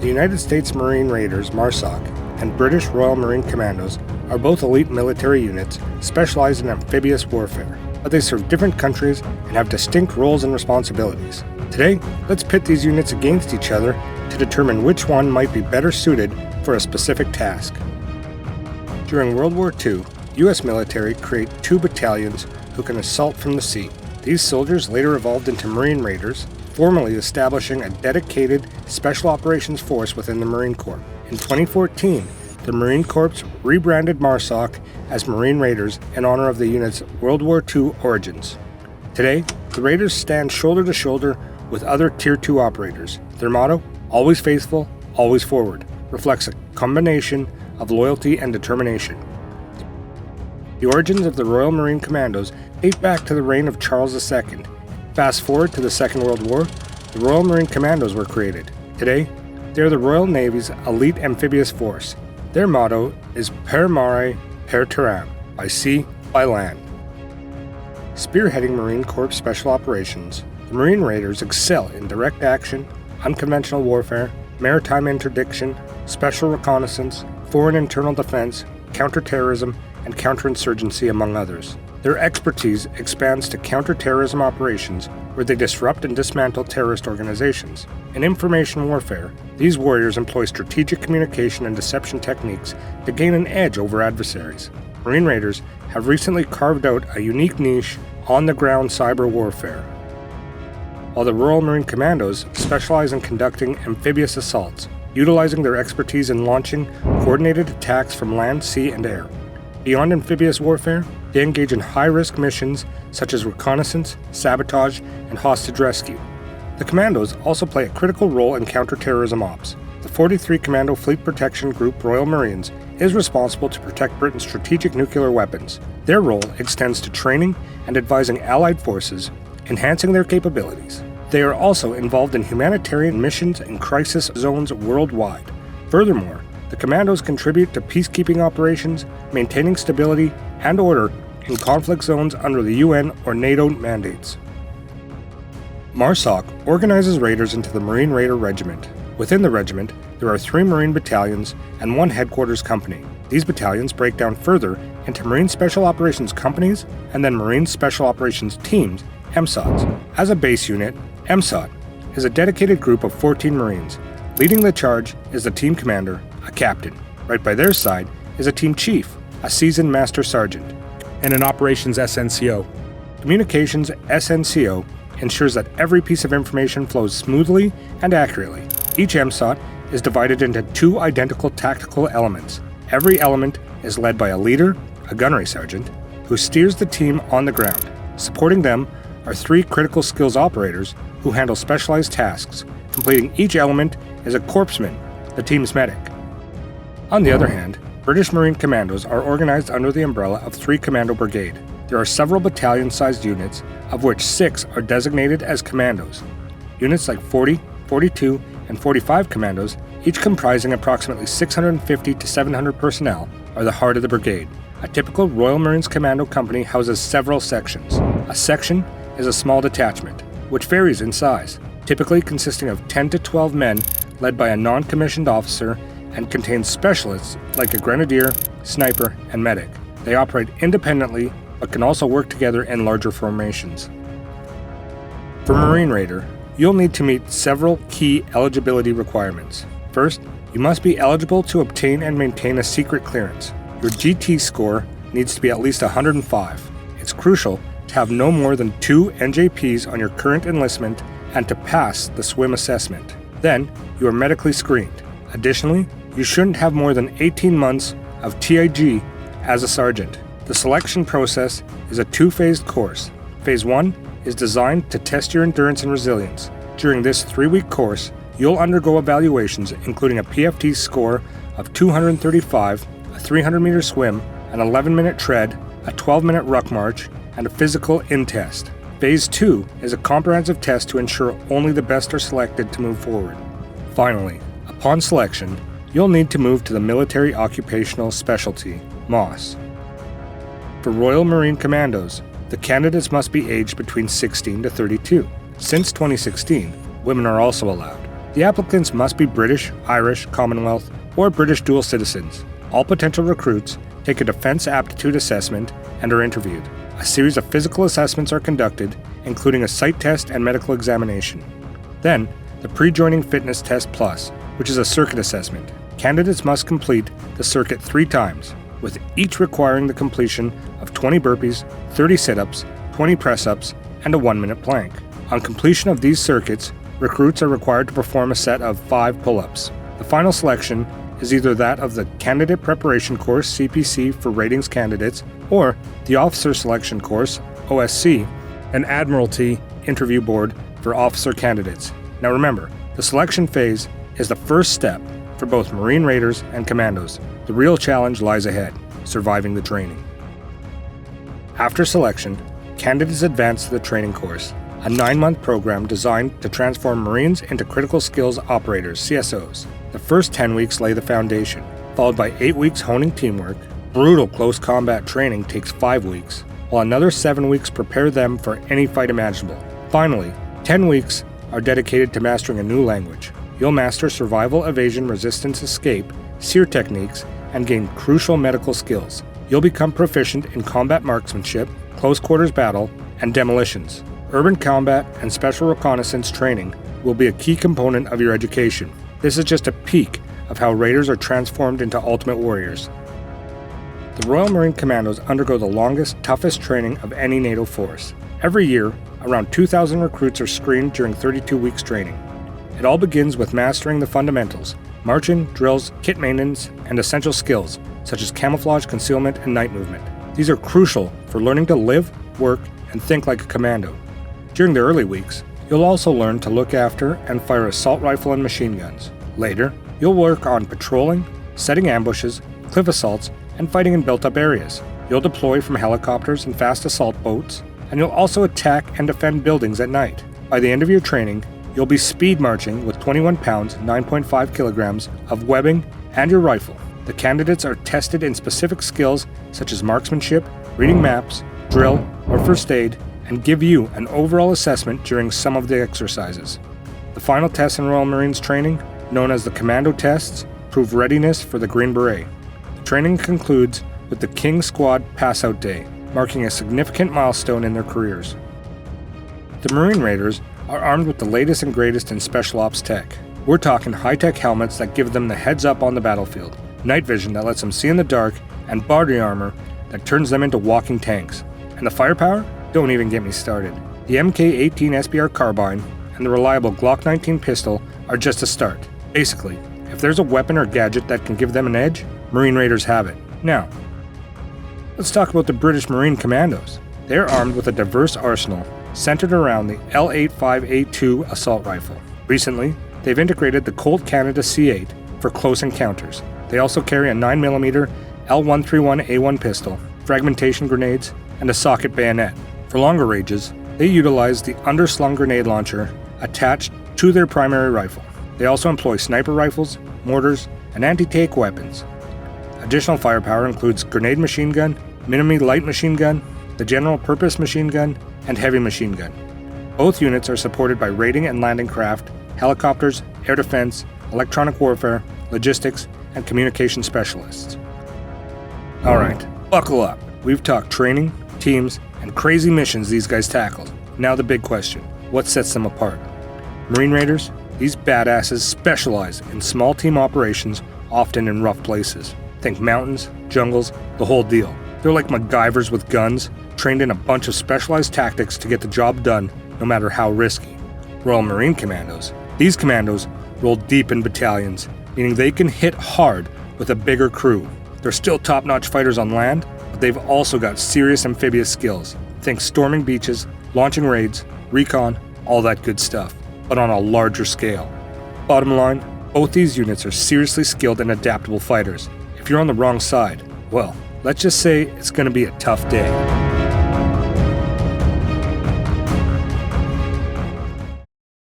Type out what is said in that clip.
The United States Marine Raiders, Marsoc, and British Royal Marine Commandos are both elite military units specialized in amphibious warfare, but they serve different countries and have distinct roles and responsibilities. Today, let's pit these units against each other to determine which one might be better suited for a specific task. During World War II, U.S. military create 2 battalions who can assault from the sea. These soldiers later evolved into Marine Raiders, formally establishing a dedicated Special Operations Force within the Marine Corps. In 2014, the Marine Corps rebranded Marsoc as Marine Raiders in honor of the unit's World War II origins. Today, the Raiders stand shoulder to shoulder with other Tier 2 operators. Their motto, "Always faithful, always forward," reflects a combination of loyalty and determination. The origins of the Royal Marine Commandos date back to the reign of Charles II. Fast forward to the Second World War, the Royal Marine Commandos were created. Today, they are the Royal Navy's elite amphibious force. Their motto is Per Mare Per Terram, by sea, by land. Spearheading Marine Corps Special Operations, the Marine Raiders excel in direct action, unconventional warfare, maritime interdiction, special reconnaissance, foreign internal defense, counterterrorism, and counterinsurgency, among others. Their expertise expands to counterterrorism operations, where they disrupt and dismantle terrorist organizations. In information warfare, these warriors employ strategic communication and deception techniques to gain an edge over adversaries. Marine Raiders have recently carved out a unique niche on-the-ground cyber warfare, while the Royal Marine Commandos specialize in conducting amphibious assaults, utilizing their expertise in launching coordinated attacks from land, sea, and air. Beyond amphibious warfare, they engage in high-risk missions such as reconnaissance, sabotage, and hostage rescue. The Commandos also play a critical role in counterterrorism ops. The 43 Commando Fleet Protection Group Royal Marines is responsible to protect Britain's strategic nuclear weapons. Their role extends to training and advising Allied forces, enhancing their capabilities. They are also involved in humanitarian missions in crisis zones worldwide. Furthermore, the Commandos contribute to peacekeeping operations, maintaining stability and order in conflict zones under the UN or NATO mandates. Marsoc organizes raiders into the Marine Raider Regiment. Within the regiment, there are 3 Marine battalions and 1 headquarters company. These battalions break down further into Marine Special Operations companies and then Marine Special Operations teams, MSOTs. As a base unit, MSOT is a dedicated group of 14 Marines. Leading the charge is the team commander, a captain. Right by their side is a team chief, a seasoned master sergeant, and an Operations SNCO. Communications SNCO ensures that every piece of information flows smoothly and accurately. Each MSOT is divided into 2 identical tactical elements. Every element is led by a leader, a gunnery sergeant, who steers the team on the ground. Supporting them are 3 critical skills operators who handle specialized tasks. Completing each element is a corpsman, the team's medic. On the other hand, British Marine Commandos are organized under the umbrella of 3 Commando Brigade. There are several battalion-sized units, of which 6 are designated as Commandos. Units like 40, 42, and 45 Commandos, each comprising approximately 650 to 700 personnel, are the heart of the brigade. A typical Royal Marines Commando company houses several sections. A section is a small detachment, which varies in size, typically consisting of 10 to 12 men led by a non-commissioned officer, and contains specialists like a grenadier, sniper, and medic. They operate independently but can also work together in larger formations. For Marine Raider, you'll need to meet several key eligibility requirements. First, you must be eligible to obtain and maintain a secret clearance. Your GT score needs to be at least 105. It's crucial to have no more than 2 NJPs on your current enlistment and to pass the SWIM assessment. Then, you are medically screened. Additionally, you shouldn't have more than 18 months of TIG as a sergeant. The selection process is a 2-phased course. Phase 1 is designed to test your endurance and resilience. During this 3-week course, you'll undergo evaluations including a PFT score of 235, a 300-meter swim, an 11-minute tread, a 12-minute ruck march, and a physical in-test. Phase 2 is a comprehensive test to ensure only the best are selected to move forward. Finally, upon selection, you'll need to move to the Military Occupational Specialty, MOS. For Royal Marine Commandos, the candidates must be aged between 16 to 32. Since 2016, women are also allowed. The applicants must be British, Irish, Commonwealth, or British dual citizens. All potential recruits take a defense aptitude assessment and are interviewed. A series of physical assessments are conducted, including a sight test and medical examination. Then, the Pre-Joining Fitness Test Plus, which is a circuit assessment. Candidates must complete the circuit 3 times, with each requiring the completion of 20 burpees, 30 sit-ups, 20 press-ups, and a 1-minute plank. On completion of these circuits, recruits are required to perform a set of 5 pull-ups. The final selection is either that of the Candidate Preparation Course (CPC) for ratings candidates, or the Officer Selection Course (OSC), and Admiralty Interview Board for officer candidates. Now remember, the selection phase is the first step for both Marine Raiders and Commandos. The real challenge lies ahead, surviving the training. After selection, candidates advance to the training course, a 9-month program designed to transform Marines into critical skills operators, CSOs. The first 10 weeks lay the foundation, followed by 8 weeks honing teamwork. Brutal close combat training takes 5 weeks, while another 7 weeks prepare them for any fight imaginable. Finally, 10 weeks are dedicated to mastering a new language. You'll master survival, evasion, resistance, escape, SEER techniques, and gain crucial medical skills. You'll become proficient in combat marksmanship, close quarters battle, and demolitions. Urban combat and special reconnaissance training will be a key component of your education. This is just a peek of how Raiders are transformed into ultimate warriors. The Royal Marine Commandos undergo the longest, toughest training of any NATO force. Every year, around 2,000 recruits are screened during 32 weeks training. It all begins with mastering the fundamentals: marching, drills, kit maintenance, and essential skills such as camouflage, concealment, and night movement. These are crucial for learning to live, work, and think like a commando. During the early weeks, you'll also learn to look after and fire assault rifle and machine guns. Later, you'll work on patrolling, setting ambushes, cliff assaults, and fighting in built-up areas. You'll deploy from helicopters and fast assault boats, and you'll also attack and defend buildings at night. By the end of your training, you'll be speed marching with 21 pounds, 9.5 kilograms of webbing and your rifle. The candidates are tested in specific skills such as marksmanship, reading maps, drill, or first aid, and give you an overall assessment during some of the exercises. The final tests in Royal Marines training, known as the Commando tests, prove readiness for the Green Beret. The training concludes with the King Squad Pass-Out Day, marking a significant milestone in their careers. The Marine Raiders are armed with the latest and greatest in special ops tech. We're talking high-tech helmets that give them the heads up on the battlefield, night vision that lets them see in the dark, and body armor that turns them into walking tanks. And the firepower? Don't even get me started. The Mk18 SBR carbine and the reliable Glock 19 pistol are just a start. Basically, if there's a weapon or gadget that can give them an edge, Marine Raiders have it. Now, let's talk about the British Marine Commandos. They're armed with a diverse arsenal centered around the L85A2 assault rifle. Recently, they've integrated the Colt Canada C8 for close encounters. They also carry a 9mm L131A1 pistol, fragmentation grenades, and a socket bayonet. For longer ranges, they utilize the underslung grenade launcher attached to their primary rifle. They also employ sniper rifles, mortars, and anti-tank weapons. Additional firepower includes grenade machine gun, mini light machine gun, the general purpose machine gun, and heavy machine gun. Both units are supported by raiding and landing craft, helicopters, air defense, electronic warfare, logistics, and communication specialists. Alright, buckle up. We've talked training, teams, and crazy missions these guys tackled. Now the big question: what sets them apart? Marine Raiders, these badasses specialize in small team operations, often in rough places. Think mountains, jungles, the whole deal. They're like MacGyvers with guns, trained in a bunch of specialized tactics to get the job done, no matter how risky. Royal Marine Commandos. These commandos roll deep in battalions, meaning they can hit hard with a bigger crew. They're still top-notch fighters on land, but they've also got serious amphibious skills. Think storming beaches, launching raids, recon, all that good stuff, but on a larger scale. Bottom line, both these units are seriously skilled and adaptable fighters. If you're on the wrong side, well, let's just say it's going to be a tough day.